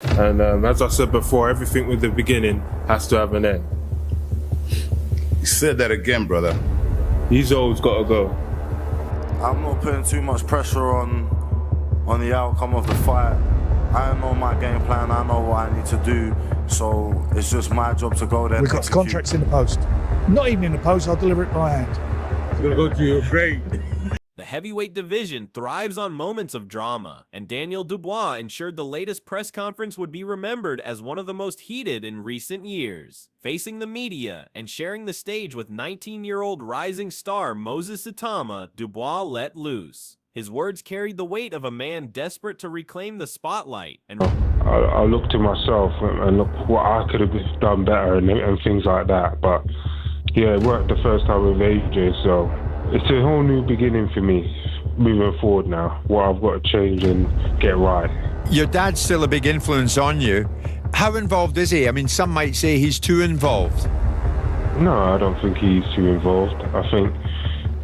And as I said before, everything with the beginning has to have an end. You said that again, brother. He's always got to go. I'm not putting too much pressure on the outcome of the fight. I know my game plan, I know what I need to do, so it's just my job to go there. We've got contracts in the post. Not even in the post, I'll deliver it by hand. It's going to go to your grave. The heavyweight division thrives on moments of drama, and Daniel Dubois ensured the latest press conference would be remembered as one of the most heated in recent years. Facing the media and sharing the stage with 19-year-old rising star Moses Itauma, Dubois let loose. His words carried the weight of a man desperate to reclaim the spotlight. And I look to myself and look what I could have done better and things like that. But yeah, it worked the first time with AJ, so it's a whole new beginning for me moving forward now. What I've got to change and get right. Your dad's still a big influence on you. How involved is he? I mean, some might say he's too involved. No, I don't think he's too involved. I think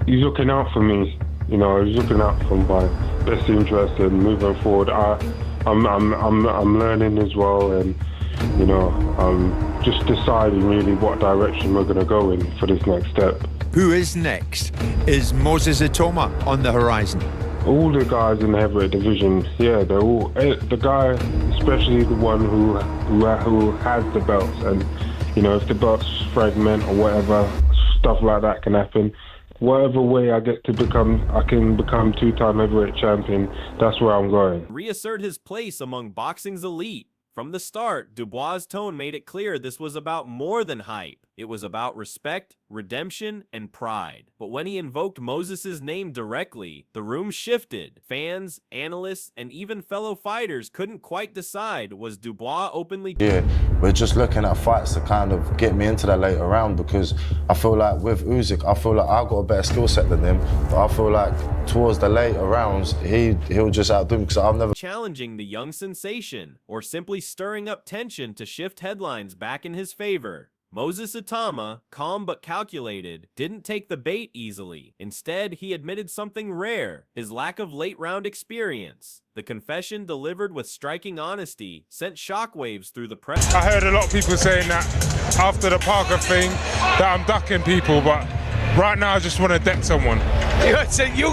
he's looking out for me. You know, he's looking out for my best interest and moving forward. I'm learning as well, and you know, I'm just deciding really what direction we're going to go in for this next step. Who is next? Is Moses Itauma on the horizon? All the guys in the heavyweight division, yeah, they're all the guy, especially the one who has the belts, and you know, if the belts fragment or whatever, stuff like that can happen. Whatever way I can become two-time heavyweight champion, that's where I'm going. Reassert his place among boxing's elite. From the start, Dubois' tone made it clear this was about more than hype. It was about respect, redemption, and pride. But when he invoked Moses' name directly, the room shifted. Fans, analysts, and even fellow fighters couldn't quite decide. Was Dubois openly... Yeah, we're just looking at fights to kind of get me into that later round, because I feel like with Usyk, I feel like I've got a better skill set than him, but I feel like towards the later rounds, he'll just outdo me, because I've never... challenging the young sensation, or simply stirring up tension to shift headlines back in his favor. Moses Itauma, calm but calculated, didn't take the bait easily. Instead, he admitted something rare, his lack of late-round experience. The confession, delivered with striking honesty, sent shockwaves through the press. I heard a lot of people saying that after the Parker thing, that I'm ducking people, but right now I just want to deck someone. So you'll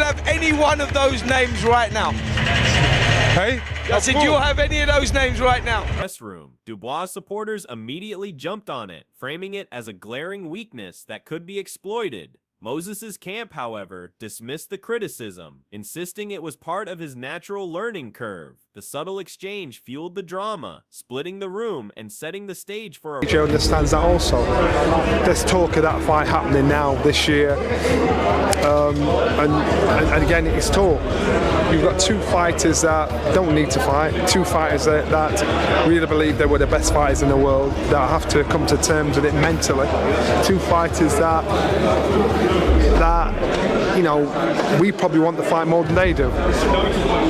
have any one of those names right now. Hey? I said you'll have any of those names right now. Press room. Dubois supporters immediately jumped on it, framing it as a glaring weakness that could be exploited. Moses' camp, however, dismissed the criticism, insisting it was part of his natural learning curve. The subtle exchange fueled the drama, splitting the room and setting the stage for a... Joe understands that also. There's talk of that fight happening now this year, and again it's talk. You've got two fighters that don't need to fight, two fighters that really believe they were the best fighters in the world, that have to come to terms with it mentally. Two fighters that you know, we probably want the fight more than they do.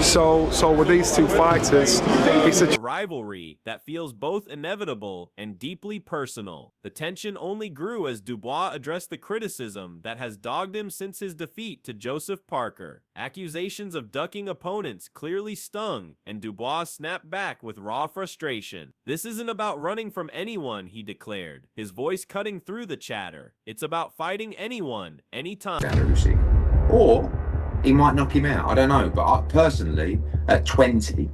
So with these two fighters, it's a rivalry that feels both inevitable and deeply personal. The tension only grew as Dubois addressed the criticism that has dogged him since his defeat to Joseph Parker. Accusations of ducking opponents clearly stung, and Dubois snapped back with raw frustration. This isn't about running from anyone, he declared, his voice cutting through the chatter. It's about fighting anyone, anytime. Or he might knock him out, I don't know. But I, personally, at 20,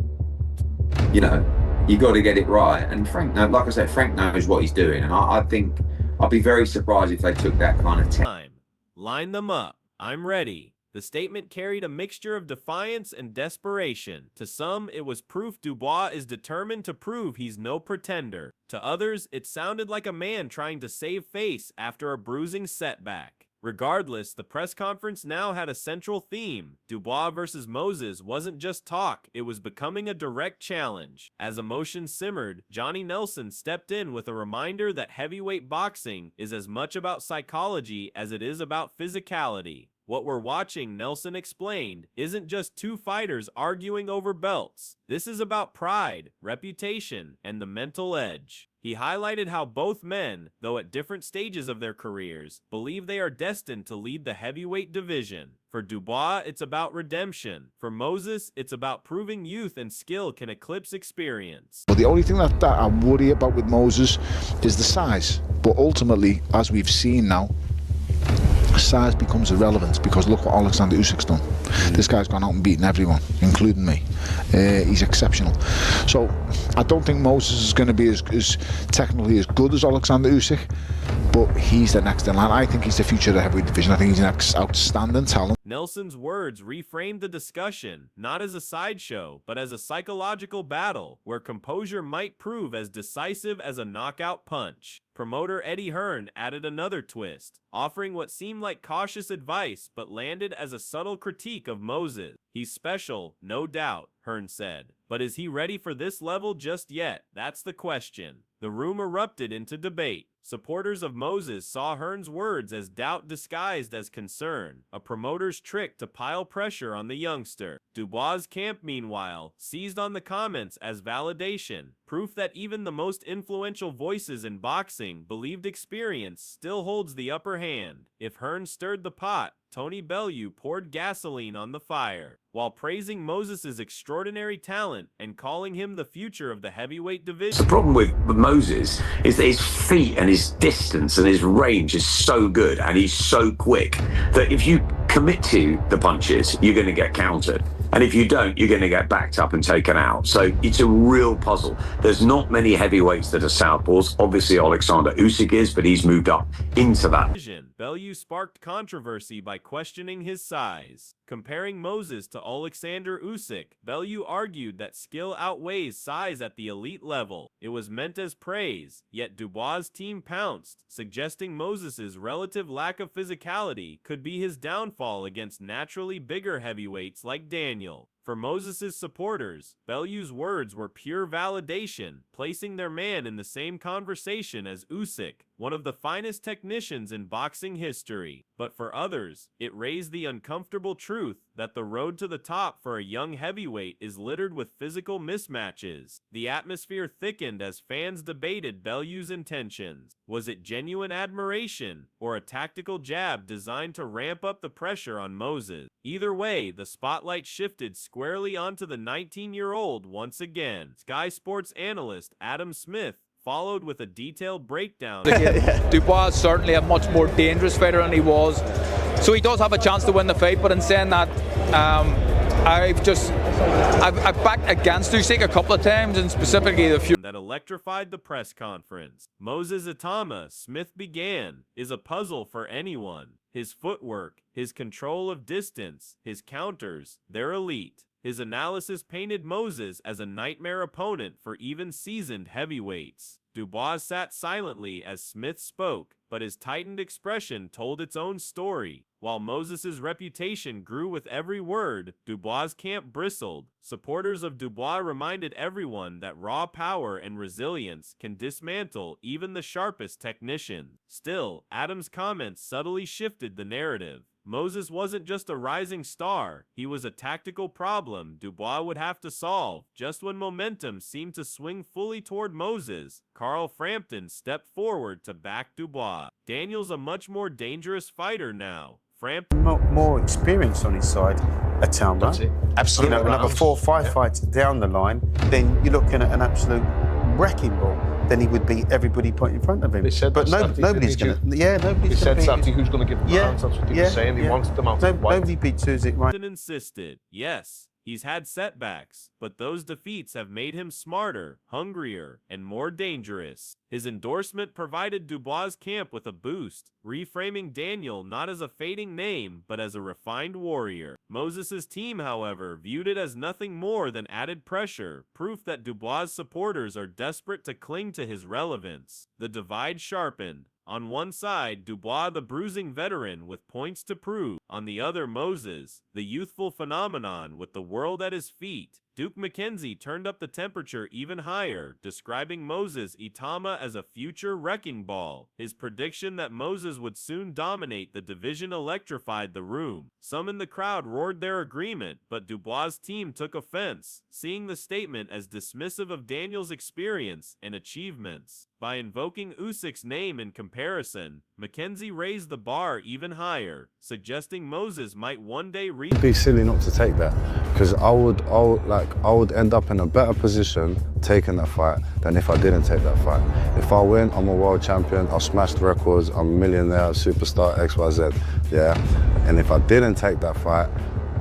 you know, you got to get it right. And Frank, like I said, Frank knows what he's doing. And I think I'd be very surprised if they took that kind of time. Line them up. I'm ready. The statement carried a mixture of defiance and desperation. To some, it was proof Dubois is determined to prove he's no pretender. To others, it sounded like a man trying to save face after a bruising setback. Regardless, the press conference now had a central theme. Dubois versus Moses wasn't just talk, it was becoming a direct challenge. As emotions simmered, Johnny Nelson stepped in with a reminder that heavyweight boxing is as much about psychology as it is about physicality. What we're watching, Nelson explained, isn't just two fighters arguing over belts. This is about pride, reputation, and the mental edge. He highlighted how both men, though at different stages of their careers, believe they are destined to lead the heavyweight division. For Dubois, it's about redemption. For Moses, it's about proving youth and skill can eclipse experience. But the only thing that I worry about with Moses is the size. But ultimately, as we've seen now, size becomes irrelevant because look what Alexander Usyk's done. This guy's gone out and beaten everyone, including me. He's exceptional. So I don't think Moses is going to be as technically as good as Alexander Usyk, but he's the next in line. I think he's the future of the heavyweight division. I think he's an outstanding talent. Nelson's words reframed the discussion, not as a sideshow, but as a psychological battle, where composure might prove as decisive as a knockout punch. Promoter Eddie Hearn added another twist, offering what seemed like cautious advice but landed as a subtle critique of Moses. He's special, no doubt, Hearn said. But is he ready for this level just yet? That's the question. The room erupted into debate. Supporters of Moses saw Hearn's words as doubt disguised as concern, a promoter's trick to pile pressure on the youngster. Dubois' camp, meanwhile, seized on the comments as validation, proof that even the most influential voices in boxing believed experience still holds the upper hand. If Hearn stirred the pot, Tony Bellew poured gasoline on the fire. While praising Moses' extraordinary talent and calling him the future of the heavyweight division. The problem with Moses is that his feet and his distance and his range is so good and he's so quick that if you commit to the punches, you're going to get countered. And if you don't, you're going to get backed up and taken out. So it's a real puzzle. There's not many heavyweights that are southpaws. Obviously, Alexander Usyk is, but he's moved up into that. Bellew sparked controversy by questioning his size. Comparing Moses to Alexander Usyk, Bellew argued that skill outweighs size at the elite level. It was meant as praise, yet Dubois' team pounced, suggesting Moses' relative lack of physicality could be his downfall against naturally bigger heavyweights like Daniel. For Moses' supporters, Bellew's words were pure validation, placing their man in the same conversation as Usyk, one of the finest technicians in boxing history. But for others, it raised the uncomfortable truth that the road to the top for a young heavyweight is littered with physical mismatches. The atmosphere thickened as fans debated Bellew's intentions. Was it genuine admiration or a tactical jab designed to ramp up the pressure on Moses? Either way, the spotlight shifted squarely onto the 19-year-old once again. Sky Sports analyst Adam Smith followed with a detailed breakdown. Dubois is certainly a much more dangerous fighter than he was, so he does have a chance to win the fight. But in saying that, I've backed against Usyk a couple of times, and specifically the few that electrified the press conference. Moses Itauma, Smith began, is a puzzle for anyone. His footwork, his control of distance, his counters, they're elite. His analysis painted Moses as a nightmare opponent for even seasoned heavyweights. Dubois sat silently as Smith spoke, but his tightened expression told its own story. While Moses' reputation grew with every word, Dubois' camp bristled. Supporters of Dubois reminded everyone that raw power and resilience can dismantle even the sharpest technician. Still, Adams' comments subtly shifted the narrative. Moses wasn't just a rising star, he was a tactical problem Dubois would have to solve. Just when momentum seemed to swing fully toward Moses, Carl Frampton stepped forward to back Dubois. Daniel's a much more dangerous fighter now. Frampton more experience on his side, Itauma. That's it. Absolutely. Another 4 or 5 fights down the line, then you're looking at an absolute wrecking ball. Then he would beat everybody put in front of him. They said but nobody's going to. Yeah, nobody's going to. He said Saturday, who's going to give him the hands? That's what he was saying. He wants them out. Nobody beats Usyk, right? Insisted. Yes, he's had setbacks, but those defeats have made him smarter, hungrier, and more dangerous. His endorsement provided Dubois' camp with a boost, reframing Daniel not as a fading name, but as a refined warrior. Moses' team, however, viewed it as nothing more than added pressure, proof that Dubois' supporters are desperate to cling to his relevance. The divide sharpened. On one side, Dubois the bruising veteran with points to prove. On the other, Moses, the youthful phenomenon with the world at his feet. Duke McKenzie turned up the temperature even higher, describing Moses Itauma as a future wrecking ball. His prediction that Moses would soon dominate the division electrified the room. Some in the crowd roared their agreement, but Dubois' team took offense, seeing the statement as dismissive of Daniel's experience and achievements. By invoking Usyk's name in comparison, McKenzie raised the bar even higher, suggesting Moses might one day reach. It'd be silly not to take that, because I would end up in a better position taking that fight than if I didn't take that fight. If I win, I'm a world champion, I'll smash the records, I'm a millionaire, superstar, XYZ, yeah. And if I didn't take that fight,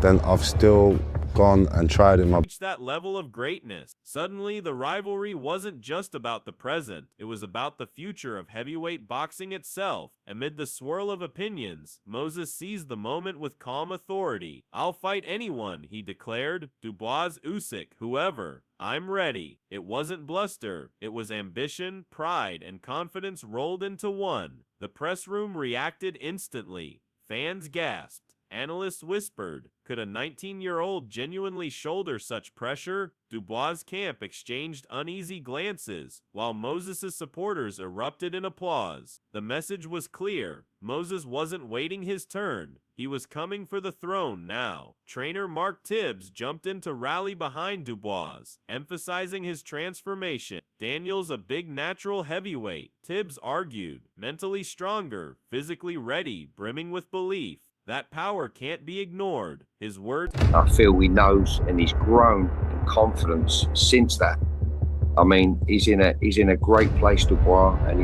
then I've still gone and tried in my reach that level of greatness. Suddenly, the rivalry wasn't just about the present, it was about the future of heavyweight boxing itself. Amid the swirl of opinions, Moses seized the moment with calm authority. "I'll fight anyone," he declared. "Dubois, Usyk, whoever. I'm ready." It wasn't bluster, it was ambition, pride, and confidence rolled into one. The press room reacted instantly. Fans gasped. Analysts whispered, could a 19-year-old genuinely shoulder such pressure? Dubois' camp exchanged uneasy glances, while Moses' supporters erupted in applause. The message was clear. Moses wasn't waiting his turn. He was coming for the throne now. Trainer Mark Tibbs jumped in to rally behind Dubois, emphasizing his transformation. "Daniel's a big natural heavyweight," Tibbs argued, "mentally stronger, physically ready, brimming with belief. That power can't be ignored." His words, I feel he knows and he's grown in confidence since that. I mean, he's in a great place, Dubois, and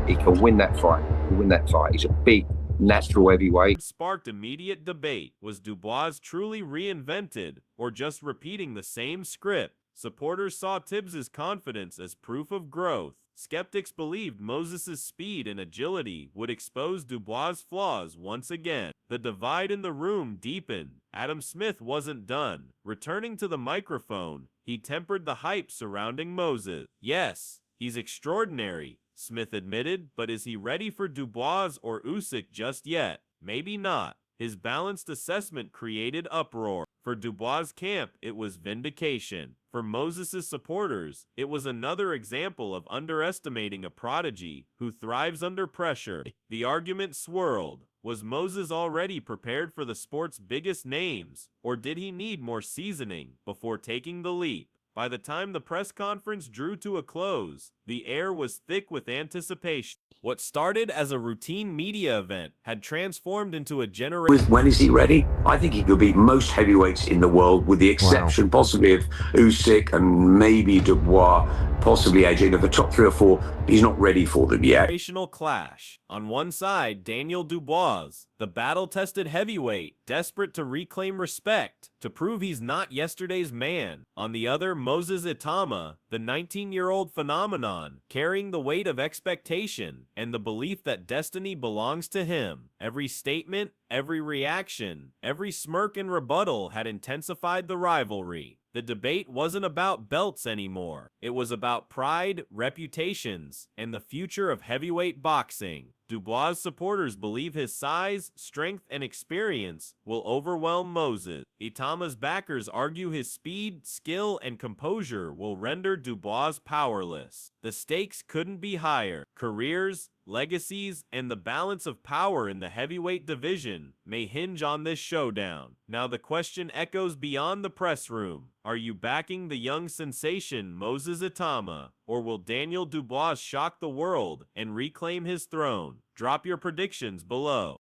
he can win that fight. He's a big natural heavyweight. Sparked immediate debate. Was Dubois truly reinvented or just repeating the same script? Supporters saw Tibbs' confidence as proof of growth. Skeptics believed Moses' speed and agility would expose Dubois' flaws once again. The divide in the room deepened. Adam Smith wasn't done. Returning to the microphone, he tempered the hype surrounding Moses. "Yes, he's extraordinary," Smith admitted, "but is he ready for Dubois or Usyk just yet? Maybe not." His balanced assessment created uproar. For Dubois' camp, it was vindication. For Moses' supporters, it was another example of underestimating a prodigy who thrives under pressure. The argument swirled. Was Moses already prepared for the sport's biggest names, or did he need more seasoning before taking the leap? By the time the press conference drew to a close, the air was thick with anticipation. What started as a routine media event had transformed into a generation. When is he ready? I think he could beat most heavyweights in the world, with the exception possibly of Usyk and maybe Dubois, possibly AJ. The top 3 or 4, he's not ready for them yet. Generational clash. On one side, Daniel Dubois, the battle-tested heavyweight, desperate to reclaim respect, to prove he's not yesterday's man. On the other, Moses Itauma, the 19-year-old phenomenon, carrying the weight of expectation and the belief that destiny belongs to him. Every statement, every reaction, every smirk and rebuttal had intensified the rivalry. The debate wasn't about belts anymore. It was about pride, reputations, and the future of heavyweight boxing. Dubois' supporters believe his size, strength, and experience will overwhelm Moses. Itauma's backers argue his speed, skill, and composure will render Dubois powerless. The stakes couldn't be higher. Careers, legacies, and the balance of power in the heavyweight division may hinge on this showdown. Now the question echoes beyond the press room. Are you backing the young sensation Moses Itauma, or will Daniel Dubois shock the world and reclaim his throne? Drop your predictions below.